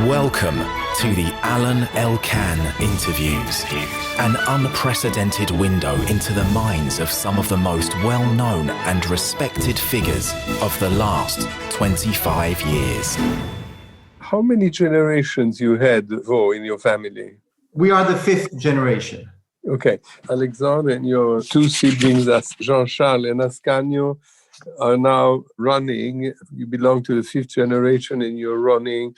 Welcome to the Alain Elkann interviews, an unprecedented window into the minds of some of the most well-known and respected figures of the last 25 years. How many generations you had, Vaux, in your family? We are the fifth generation. Okay. Alexandre and your two siblings, Jean-Charles and Ascanio, are now running. You belong to the fifth generation and you're running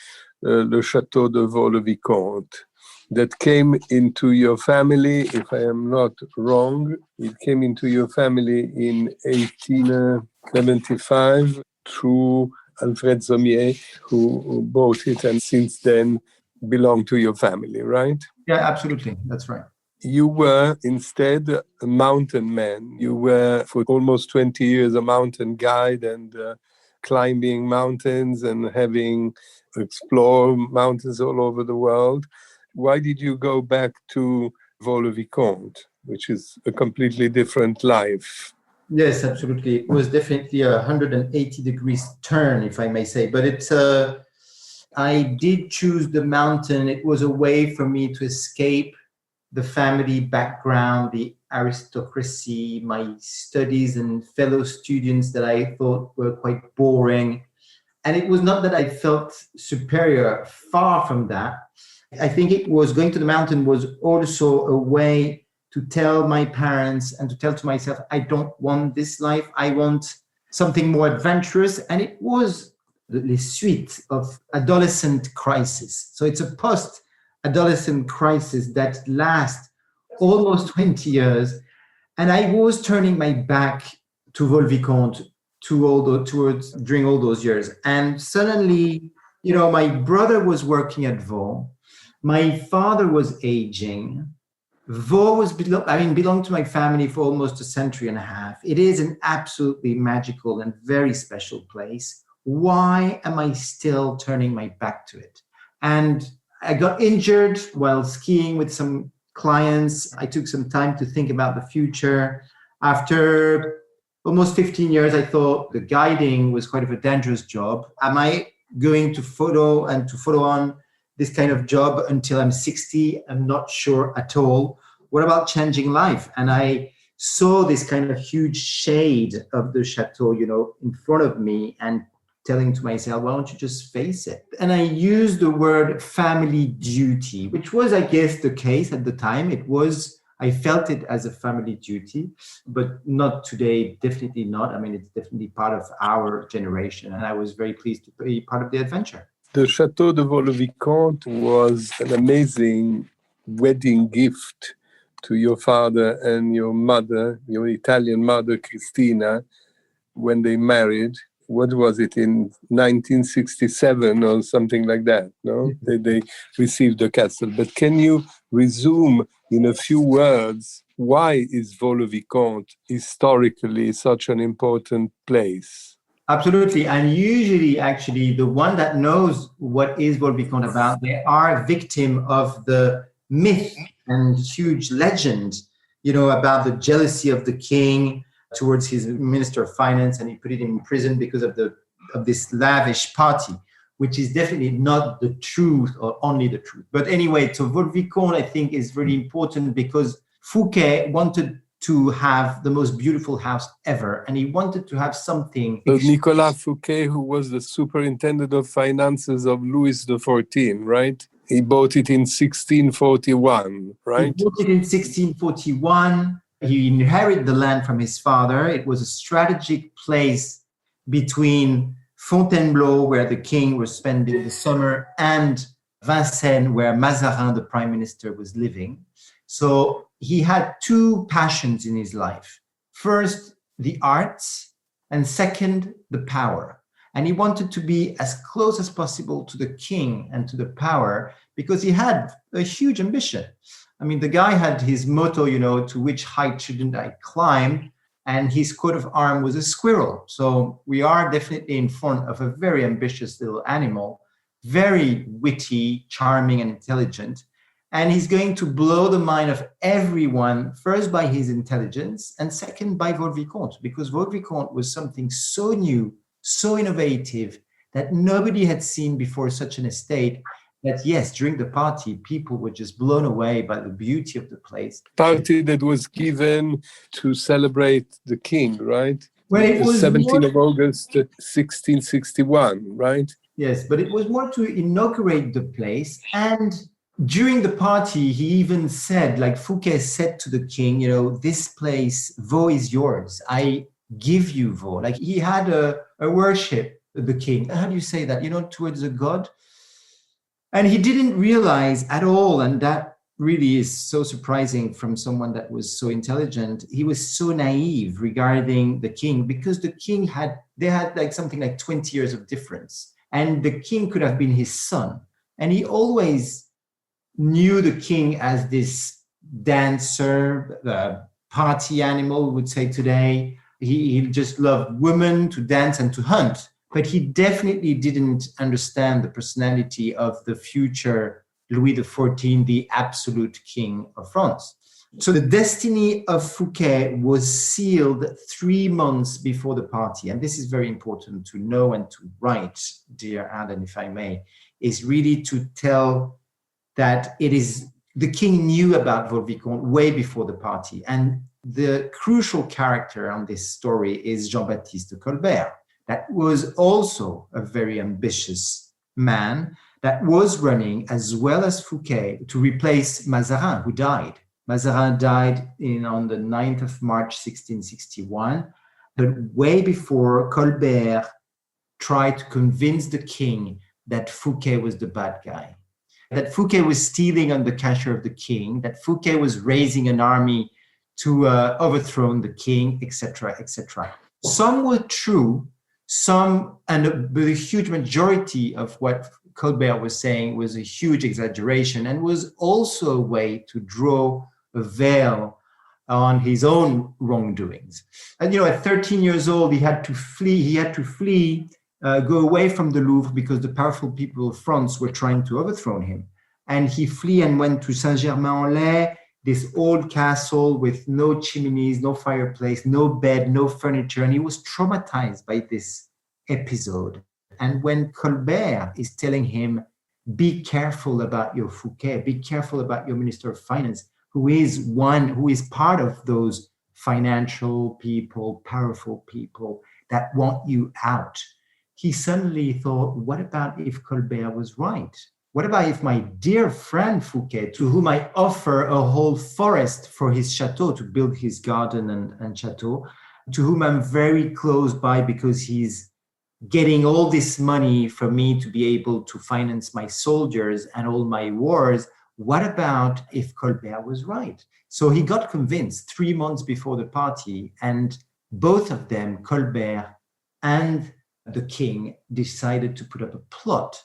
the Chateau de Vaux-le-Vicomte. That came into your family, if I am not wrong, it came into your family in 1875 through Alfred Sommier, who bought it and since then belonged to your family, right? Yeah, absolutely. That's right. You were instead a mountain man. You were for almost 20 years a mountain guide and climbing mountains and having explored mountains all over the world. Why did you go back to Vaux-le-Vicomte, which is a completely different life? Yes, absolutely. It was definitely a 180 degrees turn, if I may say. But I did choose the mountain. It was a way for me to escape the family background, the aristocracy, my studies and fellow students that I thought were quite boring. And it was not that I felt superior, far from that. I think it was going to the mountain was also a way to tell my parents and to tell to myself, I don't want this life. I want something more adventurous. And it was the suite of adolescent crisis. So it's a post-adolescent crisis that lasts almost 20 years. And I was turning my back to Vaux-le-Vicomte during all those years. And suddenly, my brother was working at Vaux. My father was aging. Vaux belonged to my family for almost a century and a half. It is an absolutely magical and very special place. Why am I still turning my back to it? And I got injured while skiing with some clients. I took some time to think about the future. After almost 15 years, I thought the guiding was quite of a dangerous job. Am I going to follow on this kind of job until I'm 60? I'm not sure at all. What about changing life? And I saw this kind of huge shade of the chateau, in front of me and telling to myself, why don't you just face it? And I used the word family duty, which was, I guess, the case at the time. I felt it as a family duty, but not today, definitely not. It's definitely part of our generation. And I was very pleased to be part of the adventure. The Chateau de Vaux-le-Vicomte was an amazing wedding gift to your father and your mother, your Italian mother, Cristina, when they married. What was it, in 1967 or something like that, no? They received the castle. But can you resume in a few words, why is Vaux-le-Vicomte historically such an important place? Absolutely. And usually, actually, the one that knows what is Vaux-le-Vicomte about, they are a victim of the myth and huge legend, about the jealousy of the king towards his minister of finance, and he put it in prison because of this lavish party, which is definitely not the truth or only the truth. But anyway, so Vaux-le-Vicomte, I think, is really important because Fouquet wanted to have the most beautiful house ever, and he wanted to have something. So Nicolas Fouquet, who was the superintendent of finances of Louis XIV, right? He bought it in 1641, right? He bought it in 1641. He inherited the land from his father. It was a strategic place between Fontainebleau, where the king was spending the summer, and Vincennes, where Mazarin, the prime minister, was living. So he had two passions in his life. First, the arts, and second, the power. And he wanted to be as close as possible to the king and to the power because he had a huge ambition. The guy had his motto, to which height shouldn't I climb? And his coat of arms was a squirrel. So we are definitely in front of a very ambitious little animal, very witty, charming, and intelligent. And he's going to blow the mind of everyone, first by his intelligence, and second by Vaux-le-Vicomte, because Vaux-le-Vicomte was something so new, so innovative, that nobody had seen before such an estate. that yes, during the party, people were just blown away by the beauty of the place. Party that was given to celebrate the king, right? Well, it The was 17th of August, 1661, right? yes, but it was more to inaugurate the place. And during the party, he even said, like Fouquet said to the king, you know, this place, Vaux is yours. I give you Vaux. Like he had a worship, the king. How do you say that? You know, towards a god. And he didn't realize at all, and that really is so surprising from someone that was so intelligent. He was so naive regarding the king because the king had like something like 20 years of difference. And the king could have been his son. And he always knew the king as this dancer, the party animal, we would say today. He just loved women to dance and to hunt. But he definitely didn't understand the personality of the future Louis XIV, the absolute king of France. So the destiny of Fouquet was sealed 3 months before the party. And this is very important to know and to write, dear Alain, if I may, is really to tell that it is the king knew about Vaux-le-Vicomte way before the party. And the crucial character on this story is Jean-Baptiste Colbert. That was also a very ambitious man that was running, as well as Fouquet, to replace Mazarin, who died. Mazarin died on the 9th of March, 1661. But way before, Colbert tried to convince the king that Fouquet was the bad guy, that Fouquet was stealing on the cash of the king, that Fouquet was raising an army to overthrow the king, etc., etc. Some were true. Some, and the huge majority of what Colbert was saying was a huge exaggeration and was also a way to draw a veil on his own wrongdoings. And, you know, at 13 years old, he had to flee, go away from the Louvre because the powerful people of France were trying to overthrow him. And he flee and went to Saint-Germain-en-Laye, this old castle with no chimneys, no fireplace, no bed, no furniture. And he was traumatized by this episode. And when Colbert is telling him, be careful about your Fouquet, be careful about your Minister of Finance, who is part of those financial people, powerful people that want you out, he suddenly thought, what about if Colbert was right? What about if my dear friend Fouquet, to whom I offer a whole forest for his chateau to build his garden and chateau, to whom I'm very close by because he's getting all this money for me to be able to finance my soldiers and all my wars, what about if Colbert was right? So he got convinced 3 months before the party, and both of them, Colbert and the king, decided to put up a plot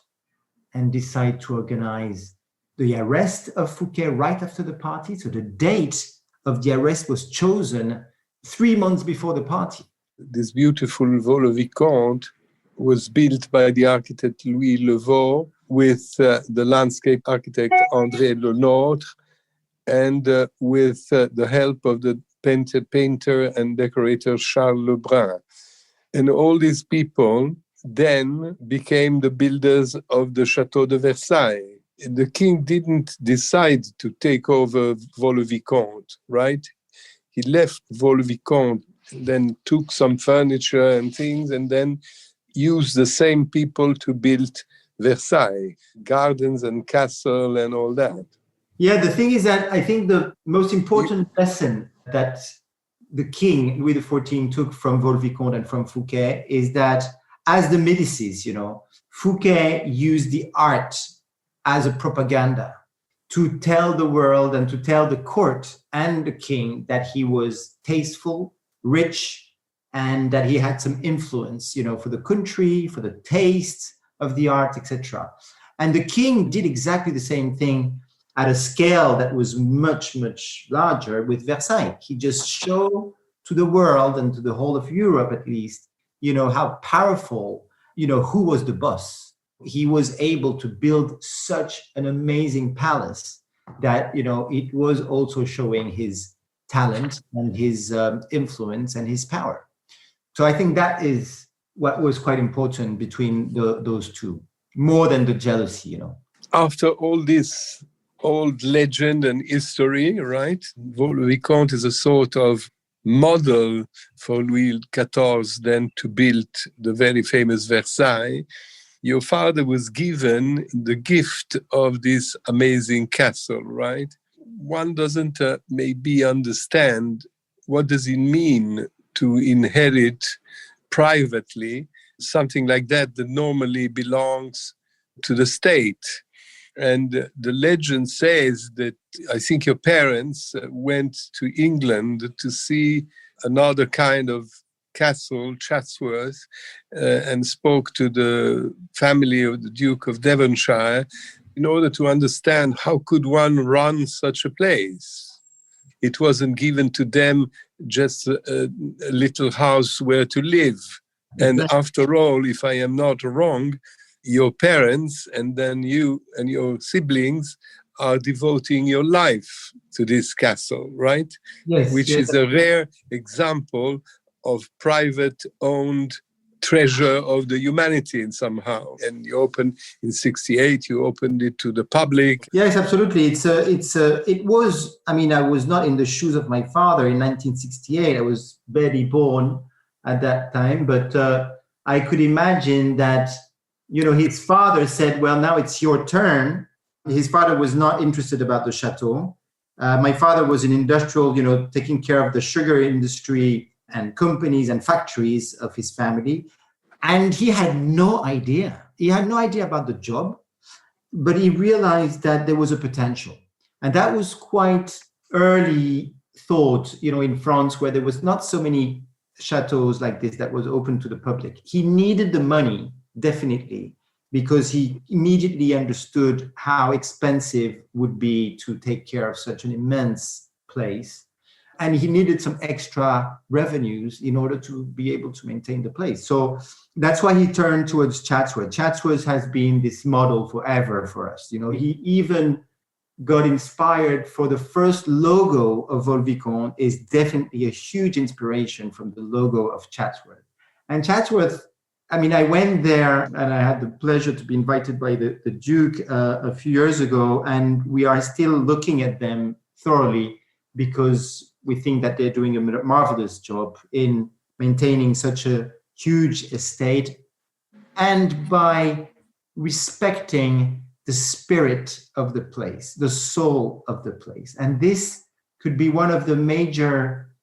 and decide to organize the arrest of Fouquet right after the party. So the date of the arrest was chosen 3 months before the party. This beautiful Vaux-le-Vicomte was built by the architect Louis Levaux with the landscape architect André Lenôtre and with the help of the painter and decorator Charles Lebrun. And all these people then became the builders of the Chateau de Versailles. The king didn't decide to take over Vaux-le-Vicomte, right? He left Vaux-le-Vicomte, then took some furniture and things, and then used the same people to build Versailles, gardens and castle and all that. Yeah, the thing is that I think the most important lesson that the king, Louis XIV, took from Vaux-le-Vicomte and from Fouquet is that as the Medicis, you know, Fouquet used the art as a propaganda to tell the world and to tell the court and the king that he was tasteful, rich, and that he had some influence, you know, for the country, for the taste of the art, etc. And the king did exactly the same thing at a scale that was much, much larger with Versailles. He just showed to the world and to the whole of Europe, at least, you know, how powerful, you know, who was the boss. He was able to build such an amazing palace that, you know, it was also showing his talent and his influence and his power. So I think that is what was quite important between those two, more than the jealousy, you know. after all this old legend and history, right? Vaux-le-Vicomte is a sort of model for Louis XIV then to build the very famous Versailles. Your father was given the gift of this amazing castle, right? One doesn't maybe understand what does it mean to inherit privately something like that normally belongs to the state. And the legend says that I think your parents went to England to see another kind of castle, Chatsworth, and spoke to the family of the Duke of Devonshire in order to understand how could one run such a place. It wasn't given to them just a little house where to live. And after all, if I am not wrong, your parents and then you and your siblings are devoting your life to this castle, right? Yes. Which is a rare example of private-owned treasure of the humanity in somehow. And you opened in 1968, you opened it to the public. Yes, absolutely. It was, I mean, I was not in the shoes of my father in 1968. I was barely born at that time, but I could imagine that, you know, his father said, well, now it's your turn. His father was not interested about the chateau. My father was an industrial, you know, taking care of the sugar industry and companies and factories of his family. And he had no idea. He had no idea about the job, but he realized that there was a potential. And that was quite early thought, you know, in France, where there was not so many chateaus like this that was open to the public. He needed the money, definitely, because he immediately understood how expensive it would be to take care of such an immense place. And he needed some extra revenues in order to be able to maintain the place. So that's why he turned towards Chatsworth. Chatsworth has been this model forever for us. You know, he even got inspired for the first logo of Vaux-le-Vicomte is definitely a huge inspiration from the logo of Chatsworth. And Chatsworth, I mean, I went there and I had the pleasure to be invited by the Duke a few years ago, and we are still looking at them thoroughly because we think that they're doing a marvelous job in maintaining such a huge estate and by respecting the spirit of the place, the soul of the place. And this could be one of the major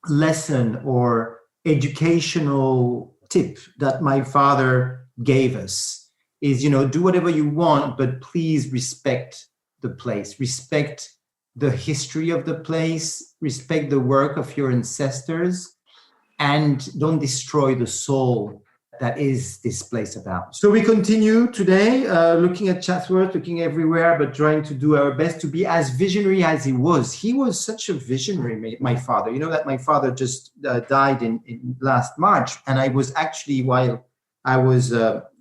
lesson or educational tip that my father gave us is, you know, do whatever you want, but please respect the place, respect the history of the place, respect the work of your ancestors, and don't destroy the soul that is this place about. So we continue today looking at Chatsworth, looking everywhere, but trying to do our best to be as visionary as he was. He was such a visionary, my father. You know that my father just died in last March, and I was actually, while I was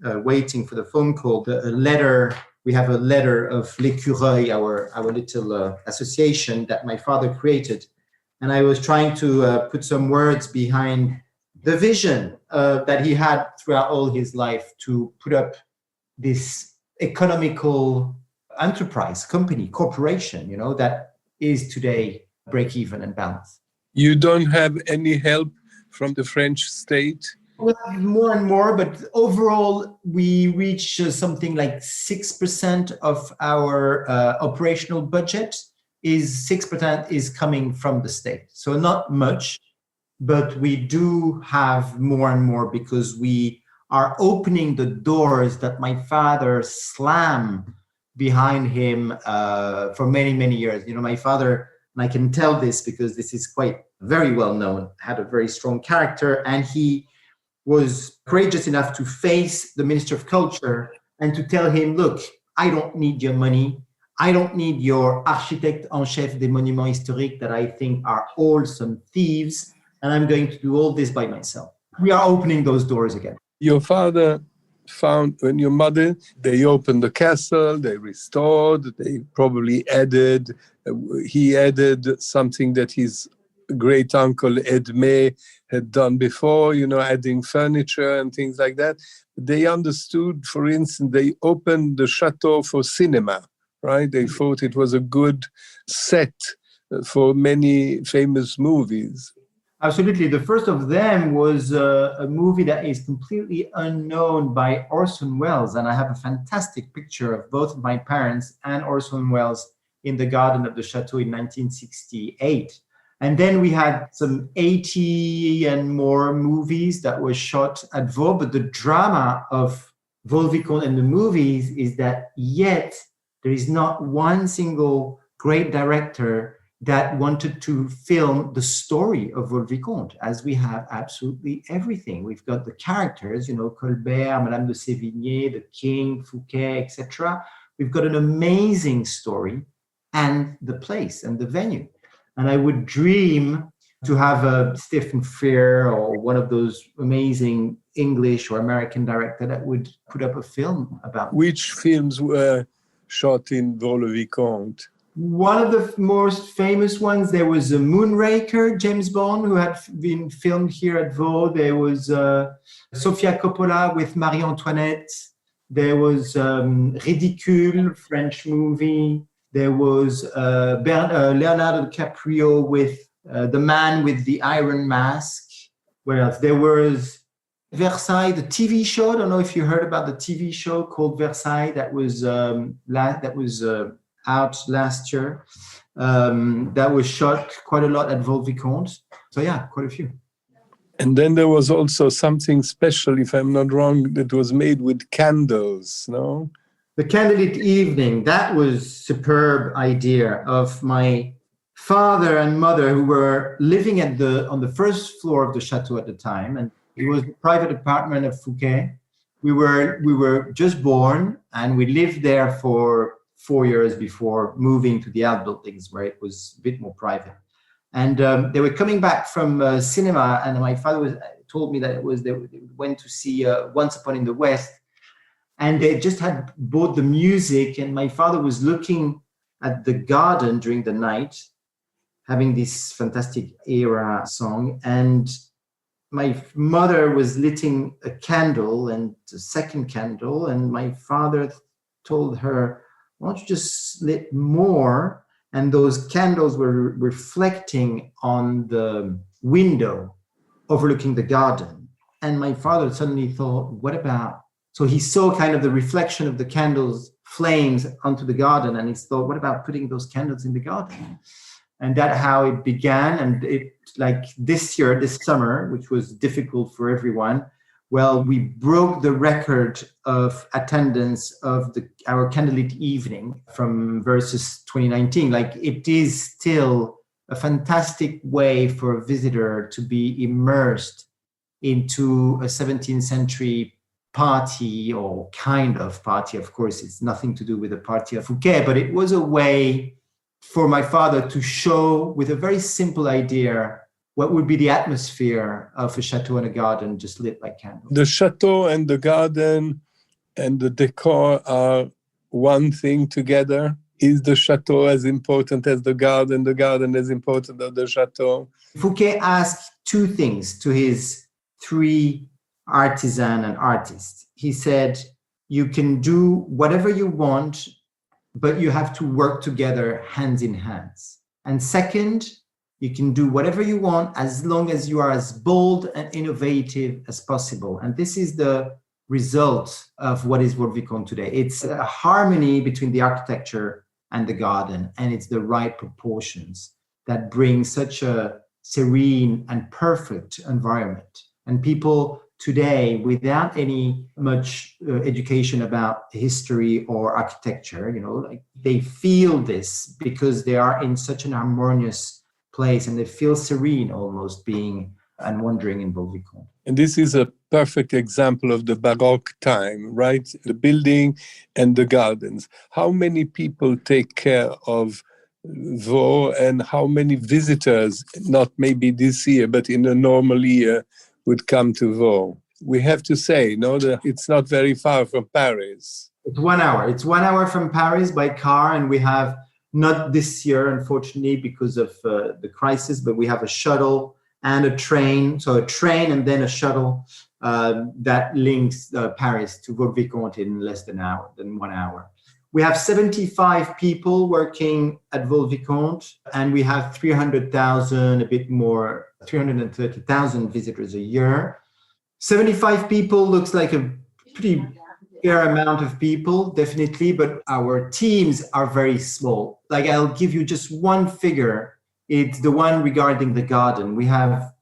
waiting for the phone call, a letter. We have a letter of L'Écureuil, our little association that my father created. And I was trying to put some words behind the vision that he had throughout all his life to put up this economical enterprise, company, corporation, you know, that is today break even and balanced. You don't have any help from the French state? We'll have more and more, but overall, we reach something like 6% of our operational budget is 6% is coming from the state. So not much, but we do have more and more because we are opening the doors that my father slammed behind him for many, many years. You know, my father, and I can tell this because this is quite very well known, had a very strong character, and he was courageous enough to face the Minister of Culture and to tell him, look, I don't need your money. I don't need your architecte en chef des monuments historiques that I think are all some thieves, and I'm going to do all this by myself. We are opening those doors again. Your father found, and your mother, they opened the castle, they restored, they probably added, he added something that his great uncle Edmé had done before, adding furniture and things like that. They understood, for instance, they opened the Chateau for cinema, right? They thought it was a good set for many famous movies. Absolutely. The first of them was a movie that is completely unknown by Orson Welles. And I have a fantastic picture of both my parents and Orson Welles in the garden of the Chateau in 1968. And then we had some 80 and more movies that were shot at Vaux. But the drama of Vaux-le-Vicomte and the movies is that yet there is not one single great director that wanted to film the story of Vaux-le-Vicomte, as we have absolutely everything. We've got the characters, Colbert, Madame de Sévigné, the King, Fouquet, etc. We've got an amazing story and the place and the venue. And I would dream to have a Stephen Frear or one of those amazing English or American director that would put up a film about it. Which films were shot in Vaux-le-Vicomte? One of the most famous ones, there was a Moonraker, James Bond, who had been filmed here at Vaux. There was Sofia Coppola with Marie Antoinette. There was Ridicule, French movie. There was Leonardo DiCaprio with The Man with the Iron Mask. What else? There was Versailles, the TV show. I don't know if you heard about the TV show called Versailles that was out last year. That was shot quite a lot at Vaux-le-Vicomte. So yeah, quite a few. And then there was also something special, if I'm not wrong, that was made with candles, no? The Candlelit Evening, that was superb idea of my father and mother, who were living on the first floor of the Chateau at the time, and it was the private apartment of Fouquet. We were just born, and we lived there for 4 years before moving to the outbuildings, where it was a bit more private. And they were coming back from cinema, and my father told me that they went to see Once Upon in the West. And they just had bought the music, and my father was looking at the garden during the night, having this fantastic era song. And my mother was lighting a candle and a second candle. And my father told her, why don't you just lit more? And those candles were reflecting on the window overlooking the garden. And my father suddenly thought, what about? So he saw kind of the reflection of the candles, flames onto the garden, and he thought, what about putting those candles in the garden? And that's how it began. And it, like this year, this summer, which was difficult for everyone, well, we broke the record of attendance of our Candlelit Evening from versus 2019. Like, it is still a fantastic way for a visitor to be immersed into a 17th century party, or kind of party. Of course, it's nothing to do with the party of Fouquet, but it was a way for my father to show, with a very simple idea, what would be the atmosphere of a chateau and a garden just lit by candles. The chateau and the garden and the decor are one thing together. Is the chateau as important as the garden as important as the chateau? Fouquet asked two things to his three artisan and artists. He said, you can do whatever you want, but you have to work together hands in hands. And second, you can do whatever you want as long as you are as bold and innovative as possible. And this is the result of what is Vaux-le-Vicomte today. It's a harmony between the architecture and the garden, and it's the right proportions that bring such a serene and perfect environment. And people today, without any much education about history or architecture, like, they feel this because they are in such an harmonious place, and they feel serene almost being and wandering in Vaux-le-Vicomte. And this is a perfect example of the Baroque time, right? The building and the gardens. How many people take care of Vaux, and how many visitors, not maybe this year, but in a normal year, would come to Vaux? We have to say, that it's not very far from Paris. It's 1 hour. It's 1 hour from Paris by car, and we have Not this year, unfortunately, because of the crisis, but we have a shuttle and a train. So a train and then a shuttle that links Paris to Vaux-le-Vicomte in less than 1 hour. We have 75 people working at Vaux-le-Vicomte, and we have 300,000, a bit more, 330,000 visitors a year. 75 people looks like a pretty fair amount of people, definitely, but our teams are very small. Like, I'll give you just one figure. It's the one regarding the garden.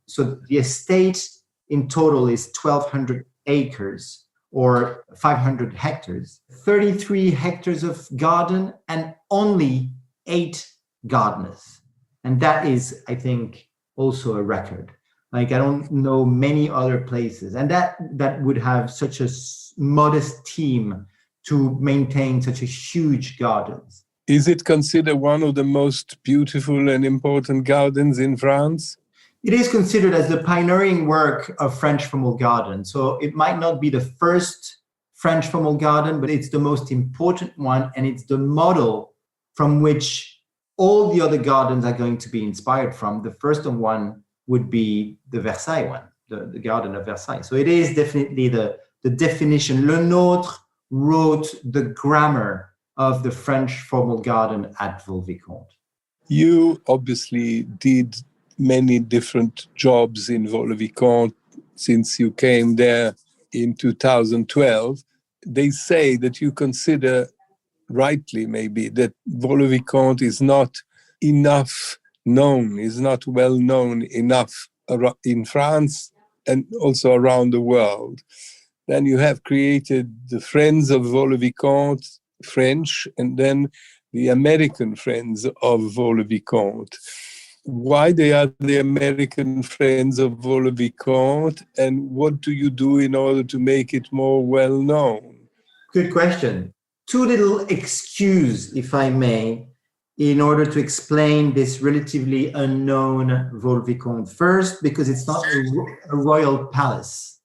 So the estate in total is 1,200 acres or 500 hectares, 33 hectares of garden and only 8 gardeners. And that is, I think, also a record. Like, I don't know many other places. And that would have such a modest team to maintain such a huge gardens. Is it considered one of the most beautiful and important gardens in France? It is considered as the pioneering work of French formal garden. So it might not be the first French formal garden, but it's the most important one. And it's the model from which all the other gardens are going to be inspired from. The first one would be the Versailles one, the garden of Versailles. So it is definitely the definition. Le Nôtre wrote the grammar of the French formal garden at Vaux-le-Vicomte. You obviously did many different jobs in Vaux-le-Vicomte since you came there in 2012. They say that you consider, rightly maybe, that Vaux-le-Vicomte is not enough known, is not well known enough in France and also around the world. Then you have created the Friends of Vaux-le-Vicomte, French, and then the American Friends of Vaux-le-Vicomte. Why they are the American Friends of Vaux-le-Vicomte, and what do you do in order to make it more well known? Good question. 2 little excuses, if I may, in order to explain this relatively unknown Vaux-le-Vicomte. First, because it's not a royal palace.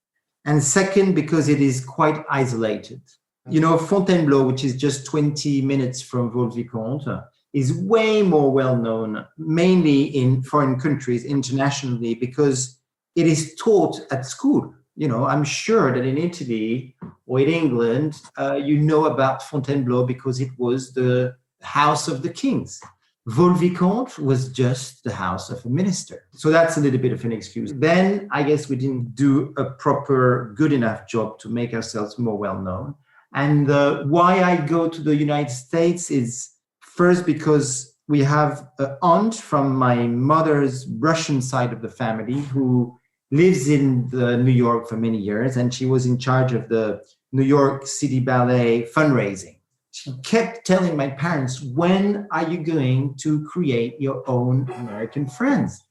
And second, because it is quite isolated. You know, Fontainebleau, which is just 20 minutes from Vaux-le-Vicomte, is way more well known, mainly in foreign countries, internationally, because it is taught at school. You know, I'm sure that in Italy or in England, you know about Fontainebleau because it was the house of the kings. Vaux-le-Vicomte was just the house of a minister. So that's a little bit of an excuse. Then I guess we didn't do a proper, good enough job to make ourselves more well known. And why I go to the United States is first because we have an aunt from my mother's Russian side of the family who lives in New York for many years, and she was in charge of the New York City Ballet fundraising. She kept telling my parents, when are you going to create your own American Friends?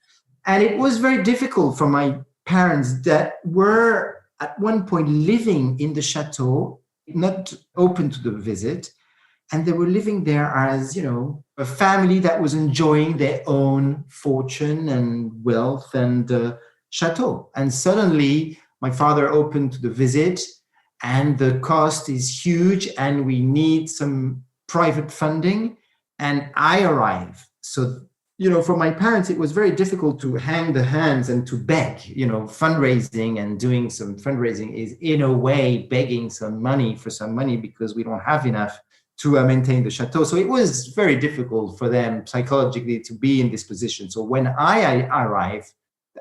And it was very difficult for my parents that were at one point living in the Chateau, not open to the visit. And they were living there as, you know, a family that was enjoying their own fortune and wealth and Chateau. And suddenly my father opened to the visit and the cost is huge and we need some private funding. And I arrive. So, you know, for my parents, it was very difficult to hang the hands and to beg. You know, fundraising and doing some fundraising is in a way begging some money for some money because we don't have enough to maintain the Chateau. So it was very difficult for them psychologically to be in this position. So when I arrived,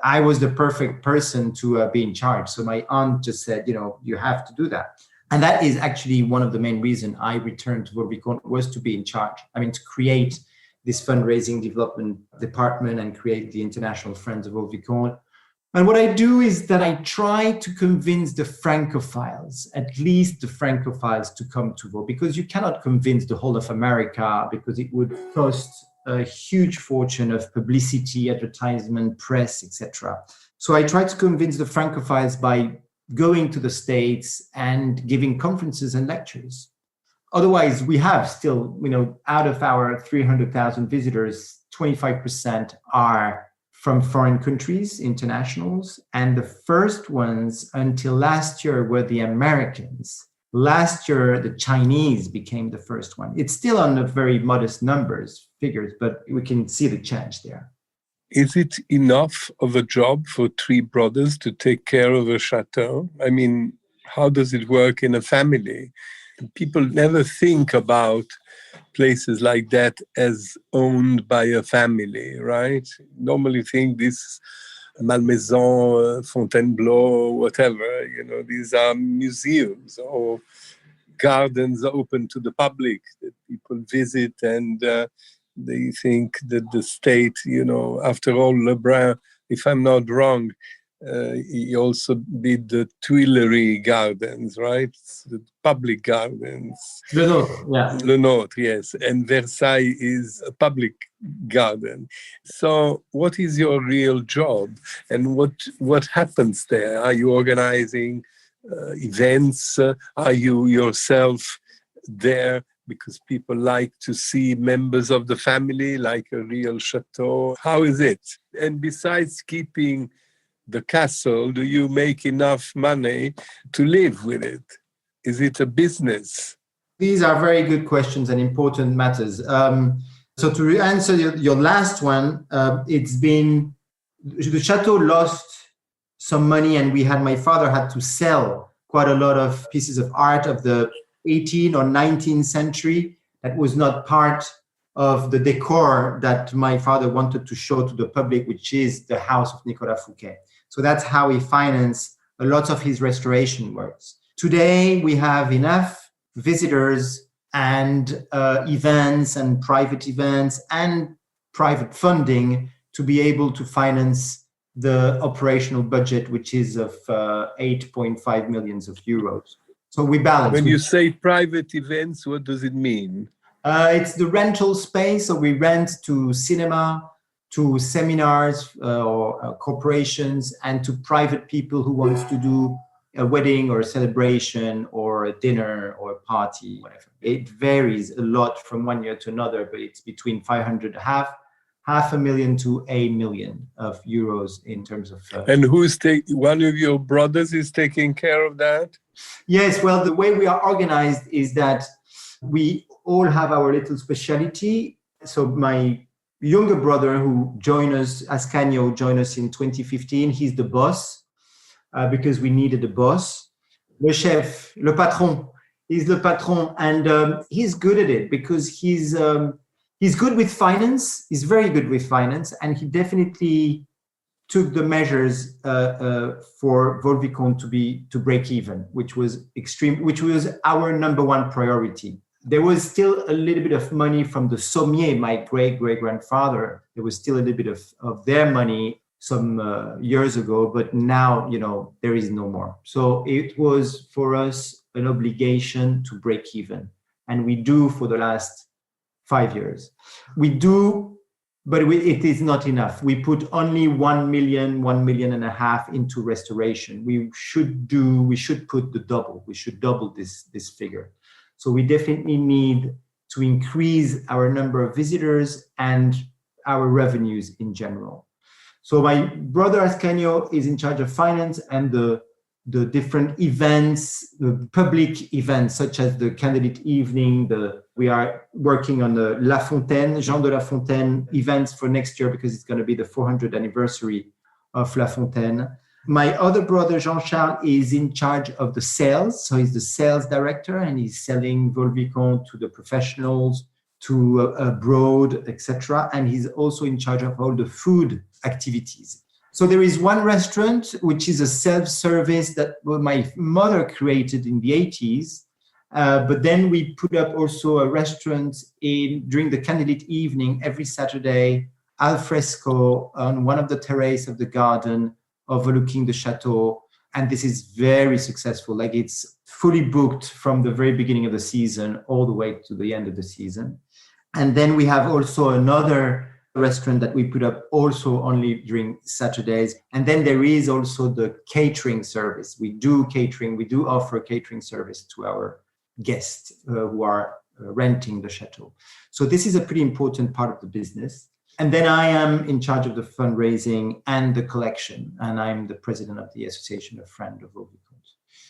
I was the perfect person to be in charge. So my aunt just said, you know, you have to do that. And that is actually one of the main reasons I returned to Vaux-le-Vicomte, was to be in charge. I mean, to create this fundraising development department and create the International Friends of Vaux-le-Vicomte. And what I do is that I try to convince the Francophiles, at least the Francophiles, to come to Vaux, because you cannot convince the whole of America because it would cost a huge fortune of publicity, advertisement, press, etc. So I try to convince the Francophiles by going to the States and giving conferences and lectures. Otherwise, we have still, you know, out of our 300,000 visitors, 25% are from foreign countries, internationals. And the first ones until last year were the Americans, Last year, the Chinese became the first one. It's still on the very modest figures, but we can see the change there. Is it enough of a job for three brothers to take care of a chateau? I mean, how does it work in a family? People never think about places like that as owned by a family, right? Normally think this Malmaison, Fontainebleau, whatever, these are museums or gardens open to the public that people visit, and they think that the state, after all, Lebrun, if I'm not wrong, he also did the Tuileries gardens, right? The public gardens. Le Nôtre, yeah. Le Nôtre, yes. And Versailles is a public garden. So what is your real job? And what happens there? Are you organizing events? Are you yourself there because people like to see members of the family, like a real chateau? How is it? And besides keeping the castle, do you make enough money to live with it? Is it a business? These are very good questions and important matters. So to answer your last one, it's been, the chateau lost some money, and my father had to sell quite a lot of pieces of art of the 18th or 19th century that was not part of the decor that my father wanted to show to the public, which is the house of Nicolas Fouquet. So that's how he financed a lot of his restoration works. Today, we have enough visitors and events and private funding to be able to finance the operational budget, which is of 8.5 million euros. So we balance. When you say private events, what does it mean? It's the rental space. So we rent to cinema, to seminars or corporations, and to private people who want to do a wedding or a celebration or a dinner or a party, whatever. It varies a lot from one year to another, but it's between 500, half a million to €1 million in terms of... And one of your brothers is taking care of that? Yes, well, the way we are organized is that we all have our little specialty. So my younger brother who joined us, Ascanio, joined us in 2015. He's the boss because we needed a boss. Le chef, le patron, he's the patron, and he's good at it because he's good with finance. He's very good with finance, and he definitely took the measures for Vaux-le-Vicomte to break even, which was our number one priority. There was still a little bit of money from the sommier, my great-great-grandfather. There was still a little bit of their money some years ago, but now, there is no more. So it was for us an obligation to break even. And we do for the last 5 years. We do, but it is not enough. We put only 1 million, 1.5 million into restoration. We should put the double. We should double this figure. So we definitely need to increase our number of visitors and our revenues in general. So my brother Ascanio is in charge of finance and the different events, the public events, such as the candidate evening. We are working on the La Fontaine, Jean de La Fontaine events for next year because it's going to be the 400th anniversary of La Fontaine. My other brother, Jean-Charles, is in charge of the sales. So he's the sales director, and he's selling Vaux-le-Vicomte to the professionals, to abroad, etc. And he's also in charge of all the food activities. So there is one restaurant, which is a self-service that my mother created in the 80s. But then we put up also a restaurant during the candidate evening every Saturday, al fresco, on one of the terraces of the garden, overlooking the Chateau. And this is very successful. Like, it's fully booked from the very beginning of the season all the way to the end of the season. And then we have also another restaurant that we put up also only during Saturdays. And then there is also the catering service. We do catering. We do offer catering service to our guests who are renting the Chateau. So this is a pretty important part of the business. And then I am in charge of the fundraising and the collection. And I'm the president of the Association of Friends of Vaux-le-Vicomte.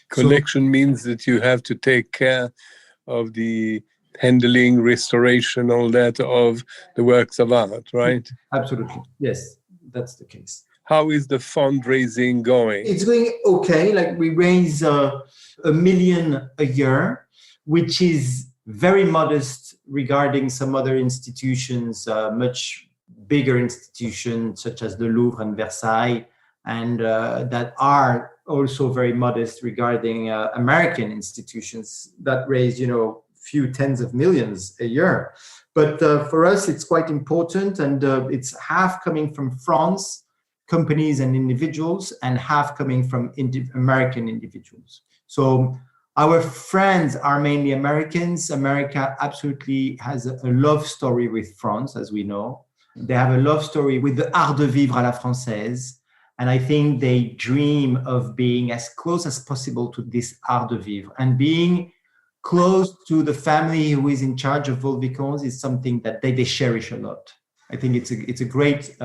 Collection means that you have to take care of the handling, restoration, all that of the works of art, right? Absolutely. Yes, that's the case. How is the fundraising going? It's going okay. Like we raise $1 million a year, which is very modest regarding some other institutions, much bigger institutions such as the Louvre and Versailles, and that are also very modest regarding American institutions that raise, few tens of millions a year. But for us, it's quite important, and it's half coming from France, companies and individuals, and half coming from American individuals. So our friends are mainly Americans. America absolutely has a love story with France, as we know. They have a love story with the art de vivre à la française. And I think they dream of being as close as possible to this art de vivre. And being close to the family who is in charge of Vaux-le-Vicomte is something that they cherish a lot. I think it's a great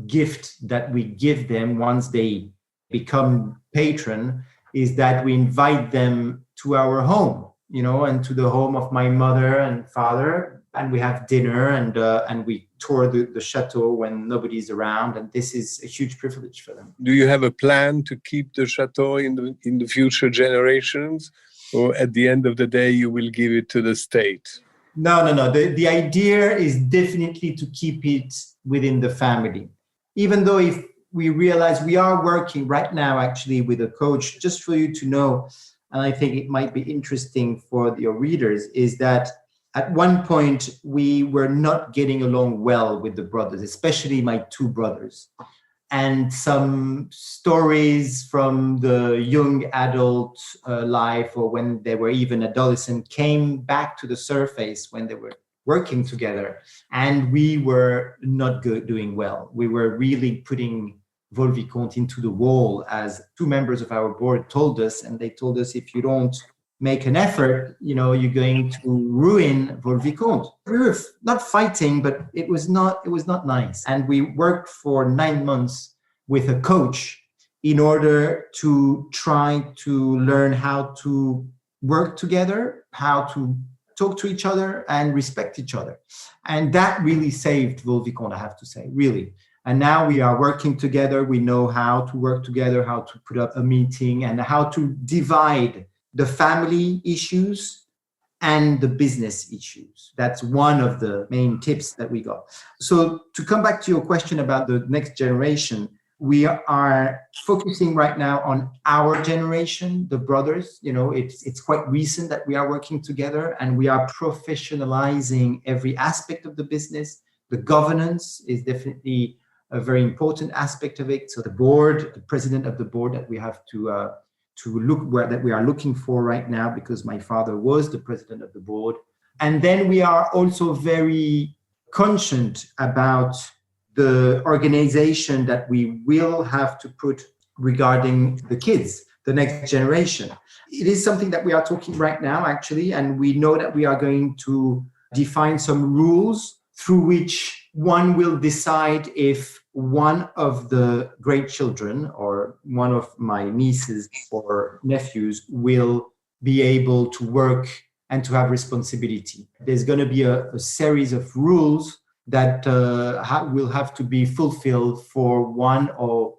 gift that we give them once they become patron, is that we invite them to our home, and to the home of my mother and father, and we have dinner and we tour the chateau when nobody's around, and this is a huge privilege for them. Do you have a plan to keep the chateau in the future generations, or at the end of the day you will give it to the state? No. The idea is definitely to keep it within the family. Even though if we realize we are working right now actually with a coach, just for you to know, and I think it might be interesting for your readers, is that at one point we were not getting along well with the brothers, especially my two brothers. And some stories from the young adult life, or when they were even adolescent, came back to the surface when they were working together. And we were not doing well. We were really putting Vaux-le-Vicomte into the wall, as two members of our board told us. And they told us, if you don't make an effort, you're going to ruin Vaux-le-Vicomte. We were not fighting, but it was not nice. And we worked for 9 months with a coach in order to try to learn how to work together, how to talk to each other and respect each other. And that really saved Vaux-le-Vicomte, I have to say, really. And now we are working together. We know how to work together, how to put up a meeting, and how to divide the family issues and the business issues. That's one of the main tips that we got. So to come back to your question about the next generation, we are focusing right now on our generation, the brothers. It's quite recent that we are working together, and we are professionalizing every aspect of the business. The governance is definitely a very important aspect of it. So the board, the president of the board that we have to look where that we are looking for right now, because my father was the president of the board. And then we are also very conscious about the organization that we will have to put regarding the kids, the next generation. It is something that we are talking right now, actually, and we know that we are going to define some rules through which one will decide if one of the great children or one of my nieces or nephews will be able to work and to have responsibility. There's going to be a series of rules that will have to be fulfilled for one or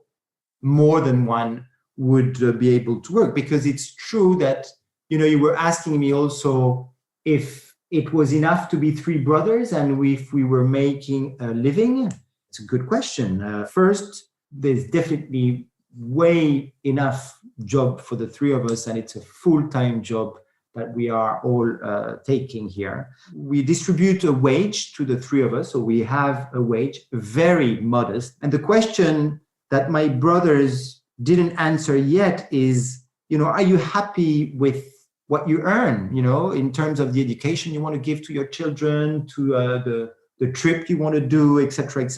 more than one would be able to work. Because it's true that, you were asking me also if it was enough to be three brothers and if we were making a living. It's a good question. First, there's definitely way enough job for the three of us, and it's a full-time job that we are all taking here. We distribute a wage to the three of us, so we have a wage, very modest. And the question that my brothers didn't answer yet is, are you happy with what you earn, in terms of the education you want to give to your children, to the trip you want to do, et cetera,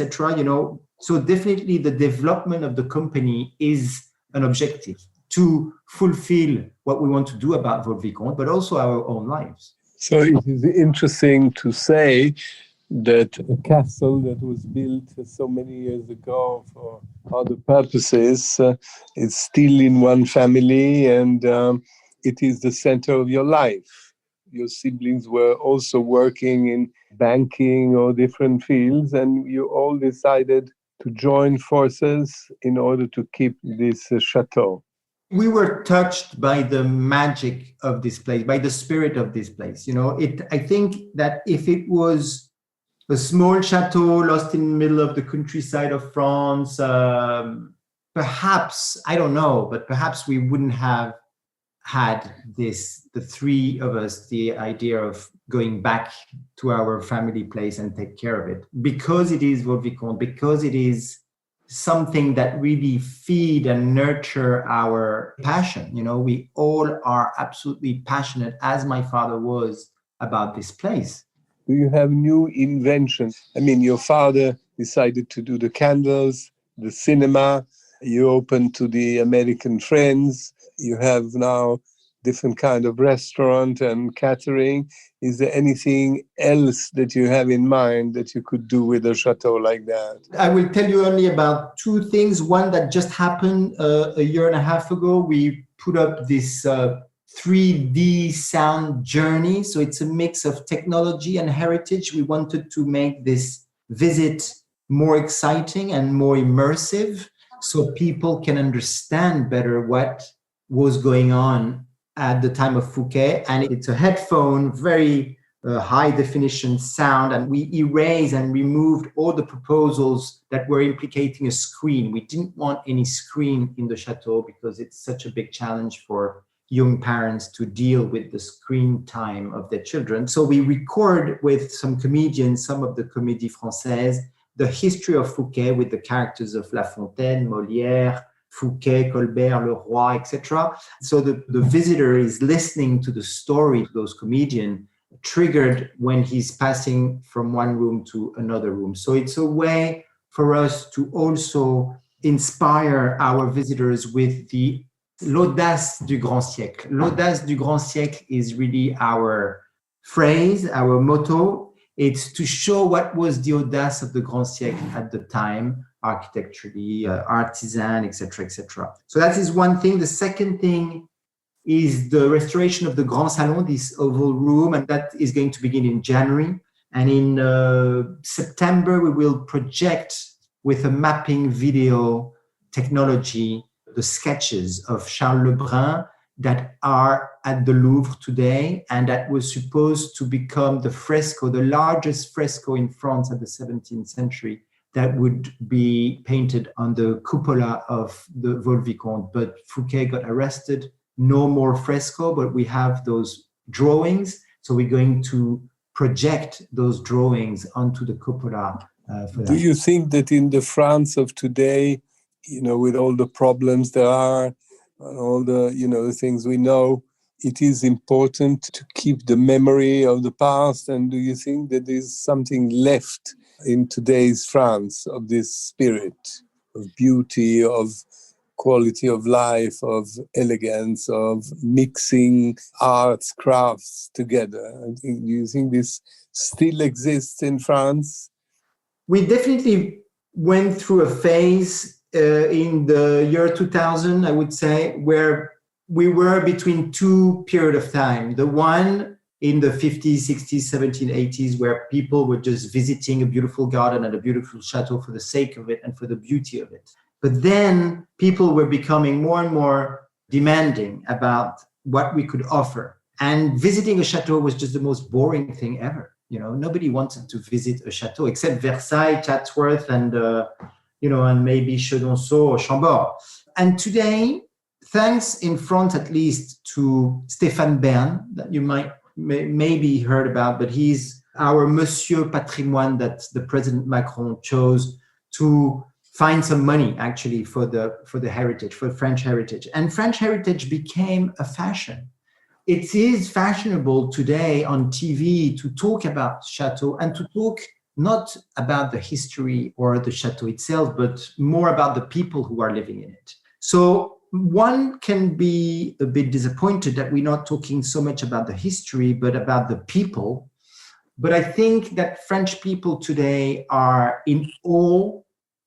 So definitely the development of the company is an objective to fulfill what we want to do about Vaux-le-Vicomte, but also our own lives. So it is interesting to say that a castle that was built so many years ago for other purposes is still in one family, and it is the center of your life. Your siblings were also working in banking or different fields, and you all decided to join forces in order to keep this chateau. We were touched by the magic of this place, by the spirit of this place. I think that if it was a small chateau lost in the middle of the countryside of France, perhaps, I don't know, but perhaps we wouldn't have had this, the three of us, the idea of going back to our family place and take care of it. Because it is Vaux-le-Vicomte, because it is something that really feed and nurture our passion. We all are absolutely passionate, as my father was, about this place. Do you have new inventions? I mean, your father decided to do the candles, the cinema, you opened to the American friends, you have now different kind of restaurant and catering. Is there anything else that you have in mind that you could do with a chateau like that? I will tell you only about two things. One that just happened a year and a half ago. We put up this 3D sound journey. So it's a mix of technology and heritage. We wanted to make this visit more exciting and more immersive so people can understand better what was going on at the time of Fouquet. And it's a headphone, very high definition sound. And we erased and removed all the proposals that were implicating a screen. We didn't want any screen in the chateau because it's such a big challenge for young parents to deal with the screen time of their children. So we record with some comedians, some of the Comédie Française, the history of Fouquet with the characters of La Fontaine, Molière, Fouquet, Colbert, Leroy, etc. So the visitor is listening to the story of those comedians, triggered when he's passing from one room to another room. So it's a way for us to also inspire our visitors with l'audace du grand siècle. L'audace du grand siècle is really our phrase, our motto. It's to show what was the audace of the grand siècle at the time, architecturally, artisan, etc., etc. So that is one thing. The second thing is the restoration of the Grand Salon, this oval room, and that is going to begin in January. And in September, we will project with a mapping video technology the sketches of Charles Lebrun that are at the Louvre today, and that was supposed to become the fresco, the largest fresco in France at the 17th century, that would be painted on the cupola of the Vaux-le-Vicomte. But Fouquet got arrested, no more fresco, but we have those drawings. So we're going to project those drawings onto the cupola. Do you think that in the France of today, with all the problems there are, and all the, the things we know, it is important to keep the memory of the past? And do you think that there's something left in today's France of this spirit of beauty, of quality of life, of elegance, of mixing arts, crafts together? Do you think this still exists in France? We definitely went through a phase in the year 2000, I would say, where we were between two periods of time. The one in the 50s, 60s, 70s, 80s, where people were just visiting a beautiful garden and a beautiful chateau for the sake of it and for the beauty of it. But then people were becoming more and more demanding about what we could offer. And visiting a chateau was just the most boring thing ever. Nobody wanted to visit a chateau except Versailles, Chatsworth, and and maybe Chenonceau or Chambord. And today, thanks in France at least to Stéphane Bern, that you might maybe heard about, but he's our Monsieur Patrimoine that the President Macron chose to find some money actually for the heritage, for French heritage. And French heritage became a fashion. It is fashionable today on TV to talk about Chateau and to talk not about the history or the chateau itself, but more about the people who are living in it. So one can be a bit disappointed that we're not talking so much about the history, but about the people. But I think that French people today are in awe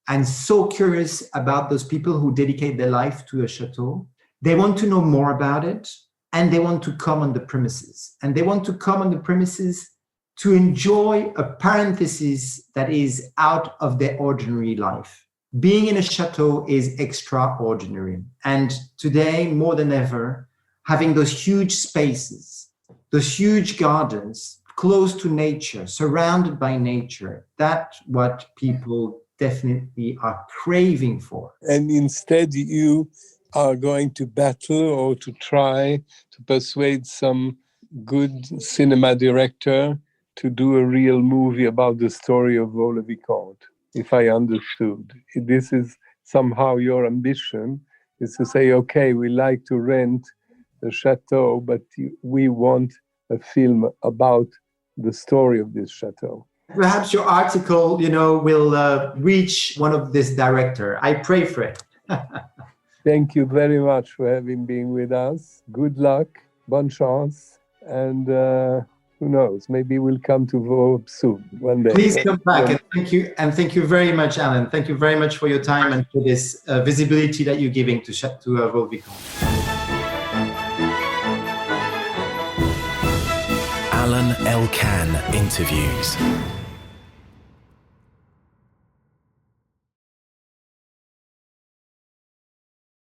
and so curious about those people who dedicate their life to a chateau. They want to know more about it. and they want to come on the premises. And they want to come on the premises to enjoy a parenthesis that is out of their ordinary life. Being in a chateau is extraordinary. And today, more than ever, having those huge spaces, those huge gardens, close to nature, surrounded by nature, that's what people definitely are craving for. And instead, you are going to battle or to try to persuade some good cinema director to do a real movie about the story of Vaux-le-Vicomte, if I understood. This is somehow your ambition, is to say, okay, we like to rent the chateau, but we want a film about the story of this chateau. Perhaps your article, will reach one of this director. I pray for it. Thank you very much for having been with us. Good luck, bonne chance, and who knows, maybe we'll come to Vaux soon, one day. Please come back, and thank you very much, Alain. Thank you very much for your time and for this visibility that you're giving to Vaux-le-Vicomte. Alain Elkann interviews.